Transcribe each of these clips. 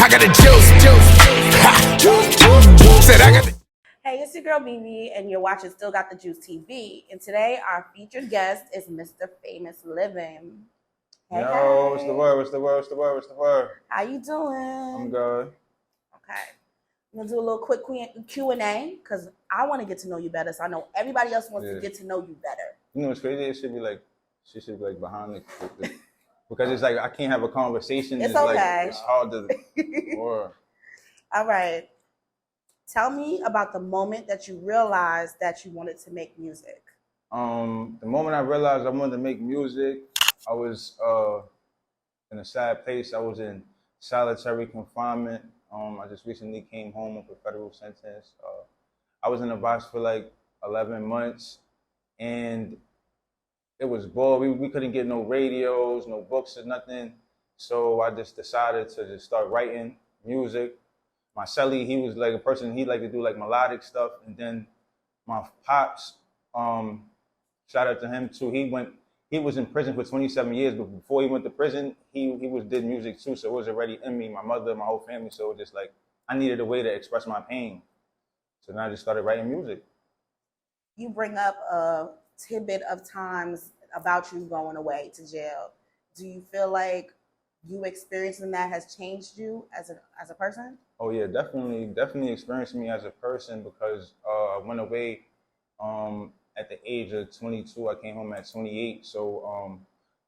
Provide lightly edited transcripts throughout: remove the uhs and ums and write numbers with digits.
I got the juice, juice. Ha. Said I got the. Hey, it's your girl Mimi, and you're watching Still Got the Juice TV. And today, our featured guest is Mr. Famous Living. Hey, Yo, what's the word? What's the word? What's the word? What's the word? How you doing? I'm good. Okay. I'm going to do a little quick Q&A because I want to get to know you better, so I know everybody else wants to get to know you better. You know what's crazy? It should be like, she should be like behind the because it's like I can't have a conversation. It's okay. Like, it's hard to. Or. All right. Tell me about the moment that you realized that you wanted to make music. The moment I realized I wanted to make music, I was in a sad place. I was in solitary confinement. I just recently came home with a federal sentence. I was in a box for like 11 months, and it was bored. We couldn't get no radios, no books or nothing. So I just decided to just start writing music. My celly, he was like a person, he liked to do like melodic stuff. And then my pops, shout out to him too. He was in prison for 27 years, but before he went to prison, he did music too. So it was already in me, my mother, my whole family. So it just like, I needed a way to express my pain. So then I just started writing music. You bring up a tidbit of times about you going away to jail. Do you feel like you experiencing that has changed you as a person? Oh yeah, definitely experienced me as a person because I went away at the age of 22. I came home at 28. So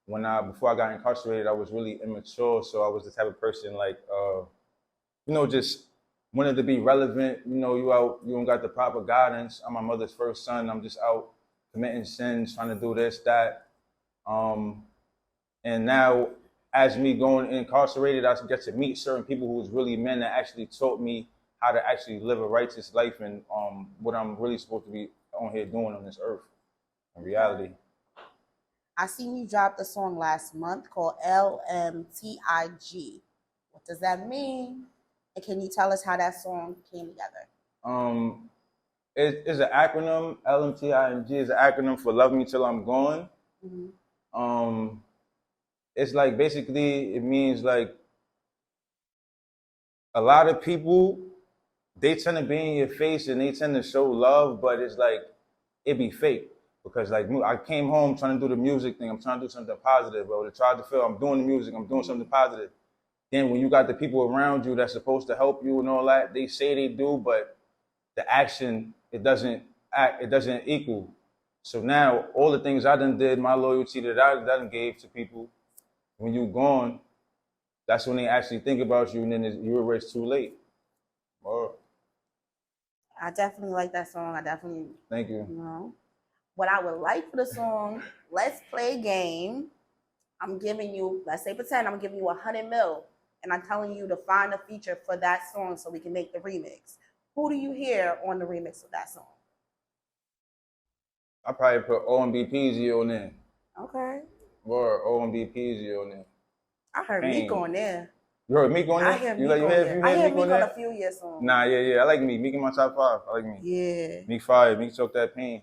before I got incarcerated, I was really immature. So I was the type of person like just wanted to be relevant. You don't got the proper guidance. I'm my mother's first son. I'm just out committing sins, trying to do this, that. And now, as me going incarcerated, I get to meet certain people who was really men that actually taught me how to actually live a righteous life and what I'm really supposed to be on here doing on this earth in reality. I seen you dropped a song last month called LMTIG. What does that mean? And can you tell us how that song came together? It's an acronym. LMTIG is an acronym for Love Me Till I'm Gone. Mm-hmm. It's like basically it means like a lot of people, they tend to be in your face and they tend to show love, but it's like it be fake because like I came home trying to do the music thing. I'm trying to do something positive, bro. To try to feel I'm doing the music, I'm doing something positive. Then when you got the people around you that's supposed to help you and all that, they say they do, but the action it doesn't equal. So now all the things I done did, my loyalty that I done gave to people. When you're gone, that's when they actually think about you, and then you're already too late. Oh. I definitely like that song. Thank you. What I would like for the song, let's play a game. I'm giving you, pretend I'm giving you 100 mil, and I'm telling you to find a feature for that song so we can make the remix. Who do you hear on the remix of that song? I probably put OMB Peasy on there. Okay. Or OMB Peasy on there. I heard Meek on there. You heard Meek on there? I hear Meek on there. I hear Meek on a few years songs. Nah, yeah. I like Meek. Meek in my top 5. I like Meek. Yeah. Meek fire. Meek took that pain.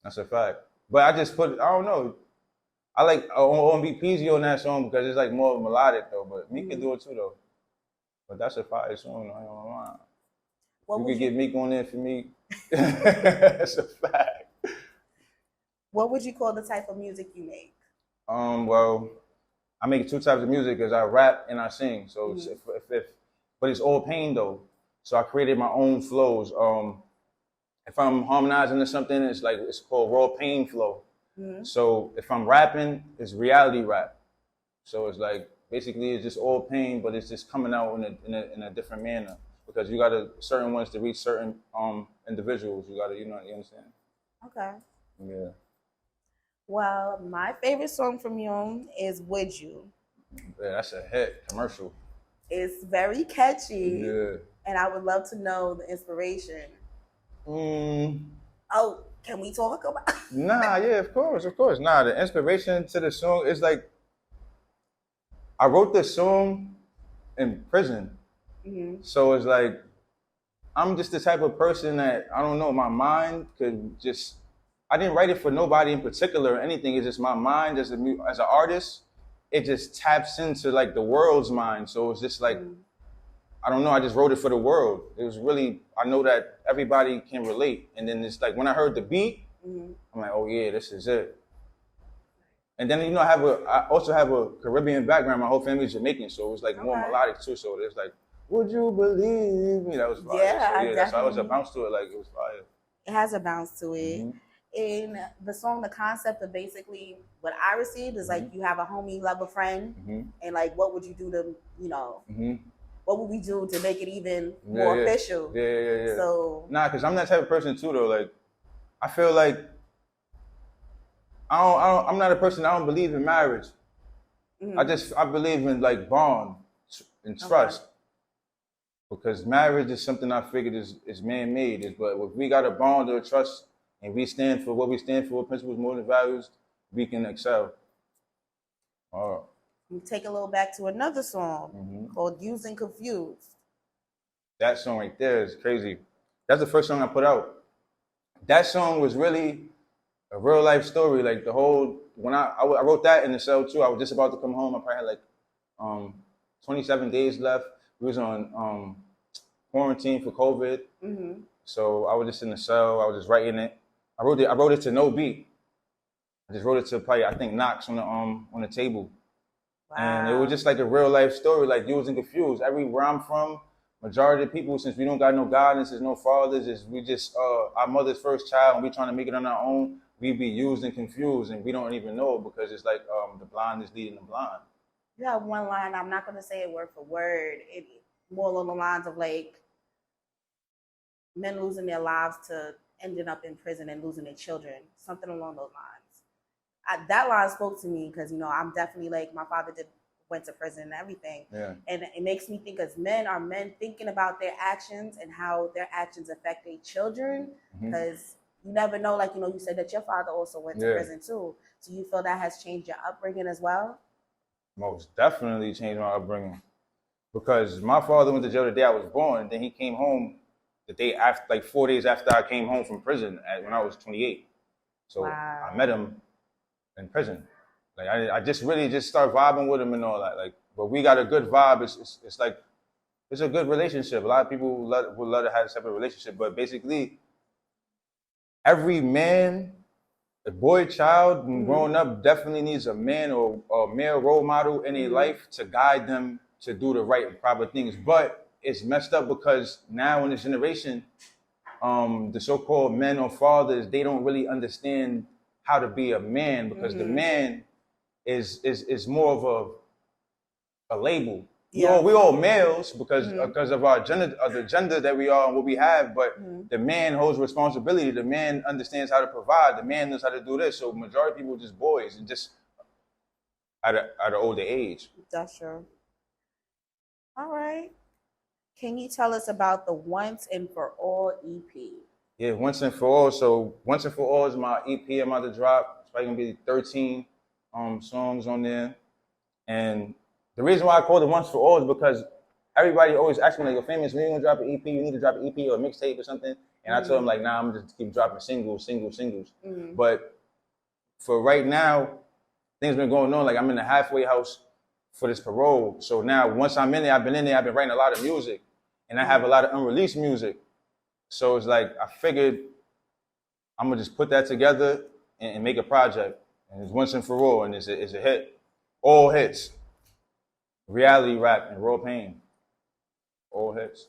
That's a fact. But I just I don't know. I like OMB Peasy on that song because it's like more melodic though. But Meek can do it too though. But that's a fire song. I don't know. You could get Meek on there for me. That's a fact. What would you call the type of music you make? Well, I make 2 types of music because I rap and I sing. So, but it's all pain though. So I created my own flows. If I'm harmonizing or something, it's called raw pain flow. Mm-hmm. So if I'm rapping, it's reality rap. So it's like basically it's just all pain, but it's just coming out in a different manner because you got certain ones to reach certain individuals. You understand? Okay. Yeah. Well, my favorite song from you is Would You. Yeah, that's a hit commercial. It's very catchy. Yeah. And I would love to know the inspiration. Oh, can we talk about Nah, yeah, of course. Nah, the inspiration to the song is like I wrote this song in prison. Mm-hmm. So it's like I'm just the type of person that I don't know, my mind could just I didn't write it for nobody in particular or anything. It's just my mind as an artist. It just taps into like the world's mind. So it's just like I don't know. I just wrote it for the world. It was really, I know that everybody can relate. And then it's like when I heard the beat, I'm like, oh yeah, this is it. And then I also have a Caribbean background. My whole family's Jamaican, so it was like more melodic too. So it's like, would you believe me? That was fire. Yeah, so, that's why I was a bounce to it. Like it was fire. It has a bounce to it. Mm-hmm. In the song, the concept of basically what I received is like you have a homie, you love a friend, and like what would you do to what would we do to make it even more official? Yeah. So because I'm that type of person too though. Like I feel like I'm not a person. I don't believe in marriage. I believe in like bond and trust. Because marriage is something I figured is man-made. But if we got a bond or a trust and we stand for what we stand for, principles, moral values, we can excel. We take a little back to another song called Used and Confused. That song right there is crazy. That's the first song I put out. That song was really a real life story. Like the whole, when I wrote that in the cell too, I was just about to come home. I probably had like 27 days left. We was on quarantine for COVID. So I was just in the cell. I was just writing it. I wrote it to no beat. I just wrote it to probably, I think, knocks on the table. Wow. And it was just like a real life story, like used and confused. Where I'm from, majority of people, since we don't got no guidance, there's no fathers, we just our mother's first child, and we trying to make it on our own. We be used and confused, and we don't even know because it's like the blind is leading the blind. You have one line. I'm not going to say it word for word. It more along the lines of like men losing their lives to ending up in prison and losing their children. Something along those lines. That line spoke to me because I'm definitely like my father went to prison and everything. Yeah. And it makes me think as men are men thinking about their actions and how their actions affect their children because you never know. Like you said that your father also went to prison too. So you feel that has changed your upbringing as well? Most definitely changed my upbringing because my father went to jail the day I was born, and then he came home the day after, like 4 days after I came home from prison when I was 28. So I met him in prison. Like I just really just started vibing with him and all that. Like, but we got a good vibe. It's like it's a good relationship. A lot of people would love to have a separate relationship, but basically, every man, a boy, child, growing up definitely needs a man or a male role model in their life to guide them to do the right and proper things. But it's messed up because now in this generation, the so-called men or fathers, they don't really understand how to be a man because the man is more of a label. Yeah. We all males because of our gender, the gender that we are and what we have. But the man holds responsibility. The man understands how to provide. The man knows how to do this. So majority of people are just boys and just at an older age. That's true. All right. Can you tell us about the Once and For All EP? Yeah, Once and For All. So Once and For All is my EP I'm about to drop. It's probably gonna be 13 songs on there, and the reason why I called it Once For All is because everybody always asks me, like, you're famous, when you gonna drop an EP? You need to drop an EP or a mixtape or something. And I told them, like, nah, I'm just keep dropping singles. But for right now, things been going on. Like, I'm in the halfway house for this parole. So now, once I'm in there, I've been writing a lot of music. And I have a lot of unreleased music. So it's like, I figured I'm gonna just put that together and make a project. And it's Once and For All, and it's a hit. All hits. Reality rap and raw pain. All hits.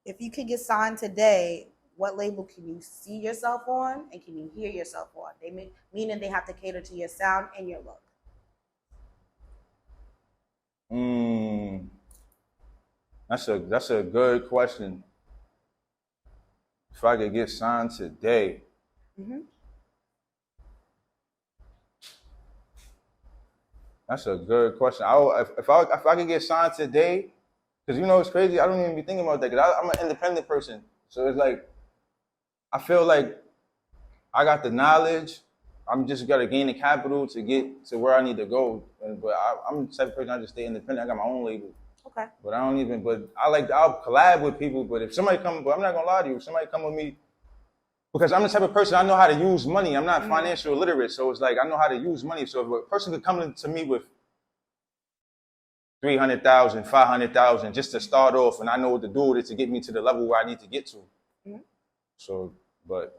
If you could get signed today, what label can you see yourself on and can you hear yourself on? Meaning they have to cater to your sound and your look. That's a good question. If I could get signed today. That's a good question. If I could get signed today, because it's crazy. I don't even be thinking about that because I'm an independent person. So it's like I feel like I got the knowledge. I'm just gotta gain the capital to get to where I need to go. But I'm the type of person I just stay independent. I got my own label. Okay. But I'll collab with people. But if somebody come, but I'm not gonna lie to you. If somebody come with me. Because I'm the type of person, I know how to use money. I'm not financial illiterate, so it's like I know how to use money. So if a person could come to me with $300,000, $500,000 just to start off, and I know what to do with it to get me to the level where I need to get to. Mhm. So, but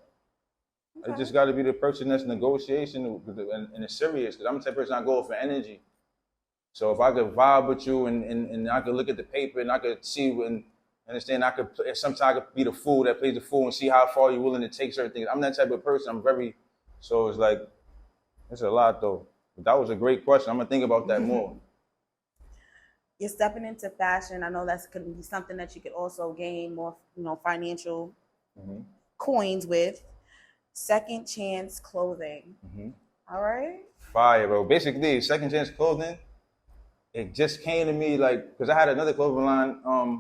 Okay. I just got to be the person that's negotiation and it's serious, because I'm the type of person I go for energy. So if I could vibe with you and I could look at the paper and I could see and understand, sometimes I could be the fool that plays the fool and see how far you're willing to take certain things. I'm that type of person. So it's like, it's a lot though. But that was a great question. I'm gonna think about that more. You're stepping into fashion. I know that's going to be something that you could also gain more, financial coins with. Second chance clothing. All right. Fire, bro. Basically, second chance clothing. It just came to me because I had another clothing line.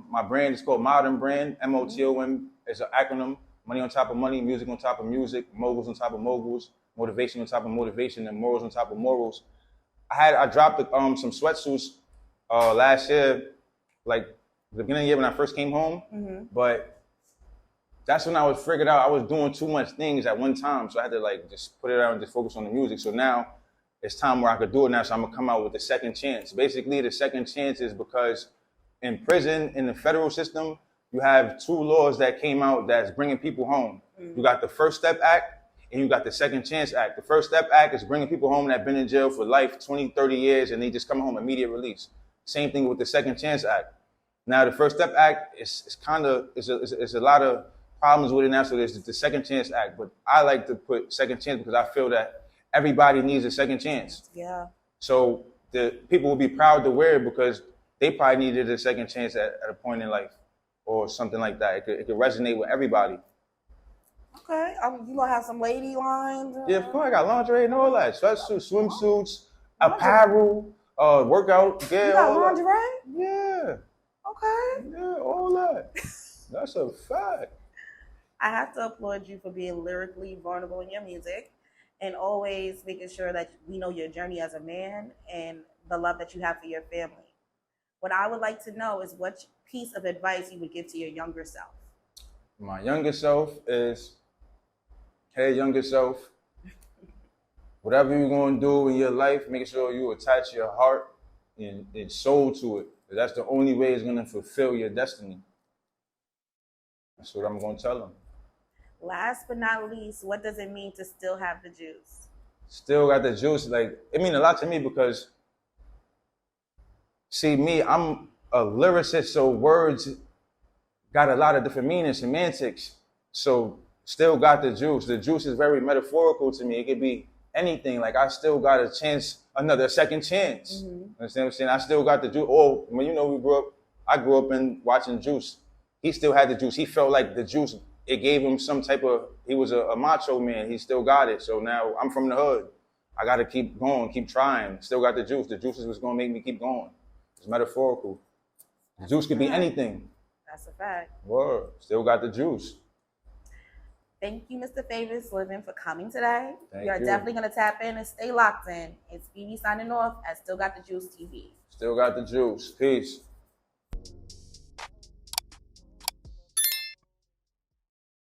My brand is called Modern Brand, MOTOM. It's an acronym: money on top of money, music on top of music, moguls on top of moguls, motivation on top of motivation, and morals on top of morals. I dropped some sweatsuits last year, like the beginning of the year when I first came home. But that's when I was figured out I was doing too much things at one time, so I had to just put it out and just focus on the music. So now it's time where I could do it now, so I'm gonna come out with the second chance. Basically, the second chance is because in prison, in the federal system, you have two laws that came out that's bringing people home. You got the First Step Act and you got the Second Chance Act. The First Step Act is bringing people home that have been in jail for life, 20, 30 years, and they just come home, immediate release. Same thing with the Second Chance Act. Now, the First Step Act is a lot of problems with it now, so there's the Second Chance Act. But I like to put second chance because I feel that everybody needs a second chance. Yeah. So the people will be proud to wear it because they probably needed a second chance at a point in life or something like that. It could resonate with everybody. Okay. You gonna have some lady lines? Yeah, of course. I got lingerie and all that. Sweatsuits, swimsuits, apparel, workout gear. You got all lingerie? that. Yeah. Okay. Yeah, all that. That's a fact. I have to applaud you for being lyrically vulnerable in your music and always making sure that we know your journey as a man and the love that you have for your family. What I would like to know is what piece of advice you would give to your younger self. My younger self is, hey, younger self, whatever you're going to do in your life, make sure you attach your heart and soul to it. That's the only way it's going to fulfill your destiny. That's what I'm going to tell them. Last but not least, what does it mean to still have the juice? Still got the juice. It means a lot to me because, see, me, I'm a lyricist, so words got a lot of different meanings, semantics. So still got the juice. The juice is very metaphorical to me. It could be anything. I still got a chance, another second chance. Understand what I'm saying? I still got the juice. Or when I grew up in watching Juice. He still had the juice. He felt like the juice, it gave him some type of, he was a macho man. He still got it. So now I'm from the hood. I got to keep going, keep trying. Still got the juice. The juice is what's going to make me keep going. It's metaphorical. The juice could be anything. That's a fact. Word. Still got the juice. Thank you, Mr. Favors Living, for coming today. Thank We are you. definitely going to tap in and stay locked in. It's Phoebe signing off at Still Got the Juice TV. Still got the juice. Peace.